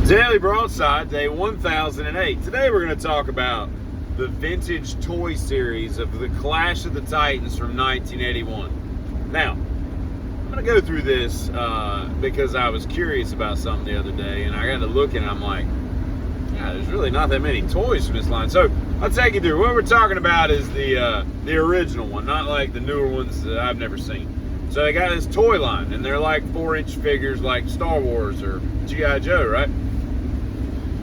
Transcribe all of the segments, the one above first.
Daily Broadside, day 1008. Today we're going to talk about the vintage toy series of the Clash of the Titans from 1981. Now, I'm going to go through this because I was curious about something the other day, and I got to look and I'm like, yeah, there's really not that many toys from this line. So I'll take you through. What we're talking about is the original one, not like the newer ones that I've never seen. So they got this toy line, and they're like 4-inch figures like Star Wars or G.I. Joe, right?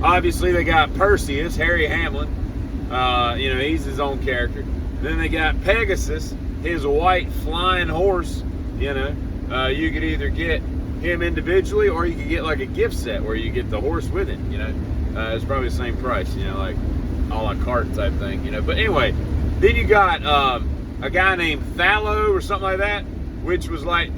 Obviously, they got Perseus, Harry Hamlin. He's his own character. Then they got Pegasus, his white flying horse. You could either get him individually or you could get like a gift set where you get the horse with it. It's probably the same price, like a la carte type thing. But anyway, then you got a guy named Thallo or something like that, which was like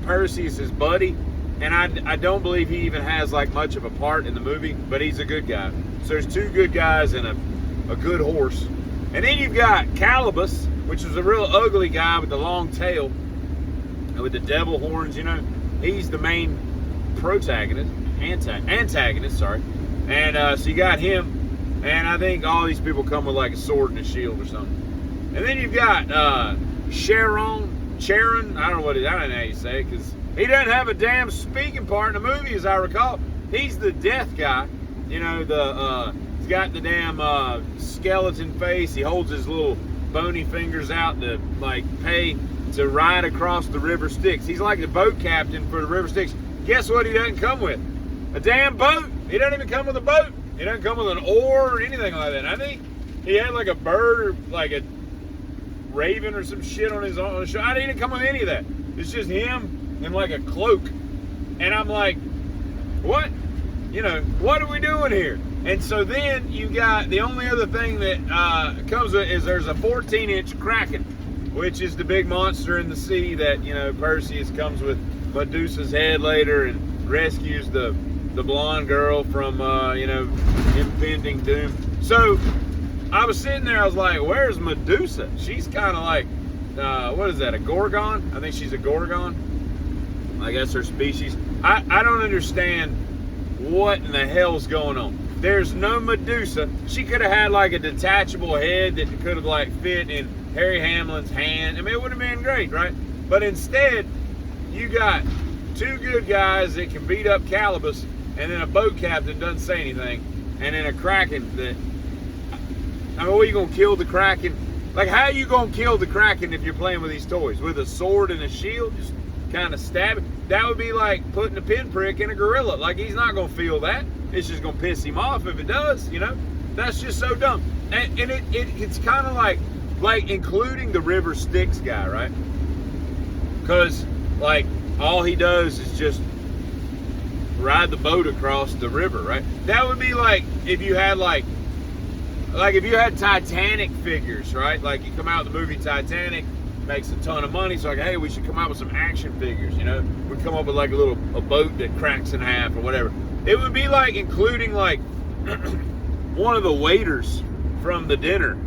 Perseus' buddy. And I don't believe he even has like much of a part in the movie, but he's a good guy. So there's two good guys and a good horse. And then you've got Calibus, which is a real ugly guy with the long tail and with the devil horns. He's the main antagonist. Sorry. And so you got him, and I think all these people come with like a sword and a shield or something. And then you've got Charon. I don't know how you say it, because he doesn't have a damn speaking part in the movie, as I recall. He's the death guy. He's got the damn skeleton face. He holds his little bony fingers out to pay to ride across the river Styx. He's like the boat captain for the river Styx. Guess what he doesn't come with? A damn boat. He doesn't even come with a boat. He doesn't come with an oar or anything like that. I think he had like a bird or like a raven or some shit on his show. I didn't come with any of that. It's just him in like a cloak. And I'm like, what? What are we doing here? And so then you got the only other thing that comes with is there's a 14-inch Kraken, which is the big monster in the sea that, Perseus comes with Medusa's head later and rescues the blonde girl from, impending doom. So I was sitting there, I was like, where's Medusa? She's kind of like, what is that, a Gorgon? I think she's a Gorgon. I guess her species. I don't understand what in the hell's going on. There's no Medusa. She could have had like a detachable head that could have fit in Harry Hamlin's hand. I mean, it would have been great, right? But instead, you got two good guys that can beat up Calibus, and then a boat captain doesn't say anything, and then a Kraken that, what are you going to kill the Kraken? Like, how are you going to kill the Kraken if you're playing with these toys? With a sword and a shield? Just kind of stab it? That would be like putting a pinprick in a gorilla. Like, he's not going to feel that. It's just going to piss him off if it does, That's just so dumb. And it's kind of like including the river Styx guy, right? Because, all he does is just ride the boat across the river, right? That would be like if you had if you had Titanic figures, right? Like you come out with the movie Titanic, makes a ton of money, so hey, we should come out with some action figures, we come up with a boat that cracks in half or whatever. It would be like including one of the waiters from the dinner,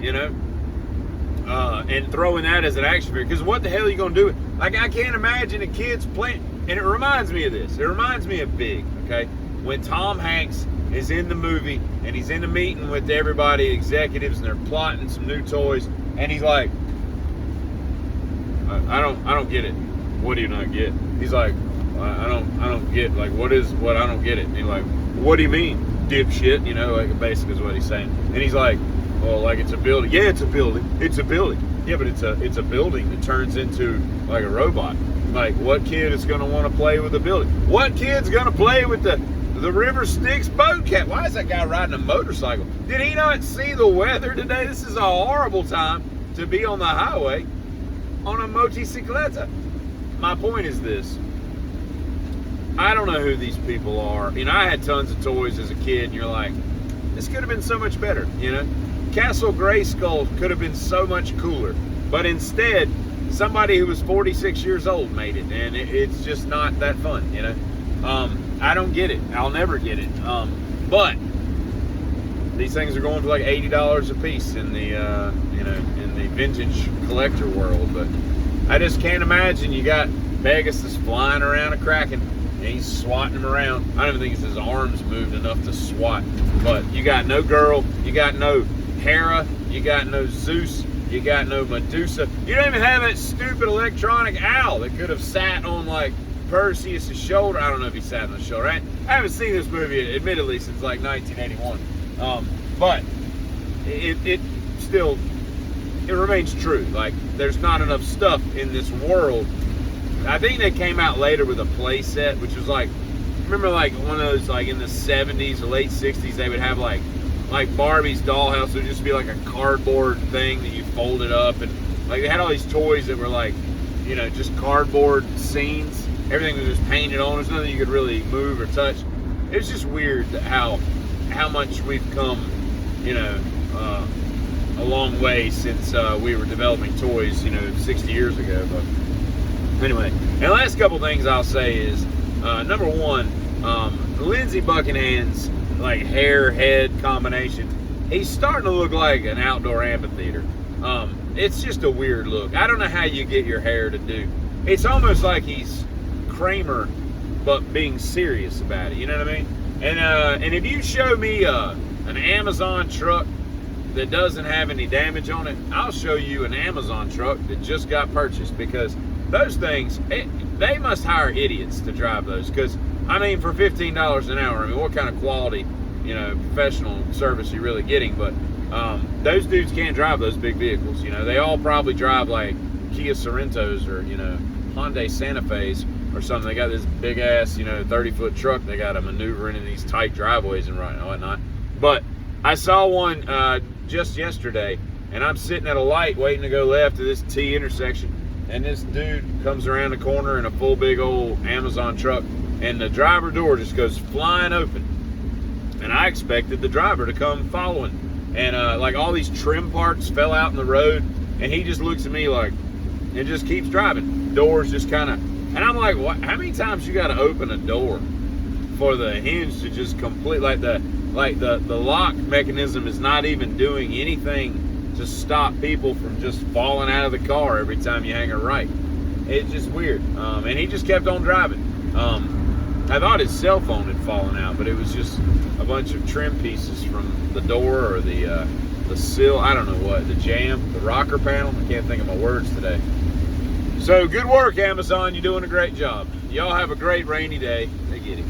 and throwing that as an action figure. Because what the hell are you gonna do? I can't imagine a kid's playing. And it reminds me of this. It reminds me of Big, okay? When Tom Hanks is in the movie and he's in a meeting with everybody, executives, and they're plotting some new toys, and he's like, I don't get it. What do you not get? He's like, I don't get, what I don't get it. And he's like, what do you mean, dipshit? Basically is what he's saying. And he's like, well, it's a building. Yeah, it's a building. It's a building. Yeah, but it's a building that turns into like a robot. What kid is going to want to play with a building? What kid's going to play with the river Styx boat cat? Why is that guy riding a motorcycle? Did he not see the weather today? This is a horrible time to be on the highway on a motocicleta. My point is this. I don't know who these people are. I had tons of toys as a kid, and you're like, this could have been so much better, Castle Grayskull could have been so much cooler. But instead, somebody who was 46 years old made it, and it's just not that fun, I don't get it. I'll never get it. But these things are going for like $80 a piece in the in the vintage collector world. But I just can't imagine you got Pegasus flying around a Kraken. and he's swatting him around. I don't even think his arms moved enough to swat. But you got no girl, you got no Hera, you got no Zeus, you got no Medusa. You don't even have that stupid electronic owl that could have sat on like Perseus' shoulder. I don't know if he sat on his shoulder. I haven't seen this movie, admittedly, since like 1981. But it still, it remains true. Like, there's not enough stuff in this world. I think they came out later with a play set, which was like, remember like one of those, like in the 70s or late 60s, they would have like Barbie's dollhouse would just be like a cardboard thing that you folded up, and like they had all these toys that were like, you know, just cardboard scenes. Everything was just painted on. There's nothing you could really move or touch. It was just weird how much we've come, you know, a long way since we were developing toys, you know, 60 years ago. But anyway, and the last couple things I'll say is, number one, Lindsey Buckingham's like hair-head combination, he's starting to look like an outdoor amphitheater. It's just a weird look. I don't know how you get your hair to do. It's almost like he's Kramer, but being serious about it. You know what I mean? And if you show me an Amazon truck that doesn't have any damage on it, I'll show you an Amazon truck that just got purchased, because those things, they must hire idiots to drive those. Because I mean, for $15 an hour, I mean, what kind of quality, you know, professional service are you really getting? But those dudes can't drive those big vehicles. You know, they all probably drive like Kia Sorentos or, you know, Hyundai Santa Fe's or something. They got this big ass, you know, 30-foot truck they got to maneuver in these tight driveways and whatnot. But I saw one just yesterday, and I'm sitting at a light waiting to go left to this T intersection, and this dude comes around the corner in a full big old Amazon truck, and the driver door just goes flying open. And I expected the driver to come following. And like all these trim parts fell out in the road, and he just looks at me like, and just keeps driving. Doors just kind of, and I'm like, what? How many times you got to open a door for the hinge to just complete, like the lock mechanism is not even doing anything to stop people from just falling out of the car every time you hang a right. It's just weird. And he just kept on driving. I thought his cell phone had fallen out, but it was just a bunch of trim pieces from the door or the sill. I don't know what, the jamb, the rocker panel. I can't think of my words today. So good work, Amazon. You're doing a great job. Y'all have a great rainy day. They get it.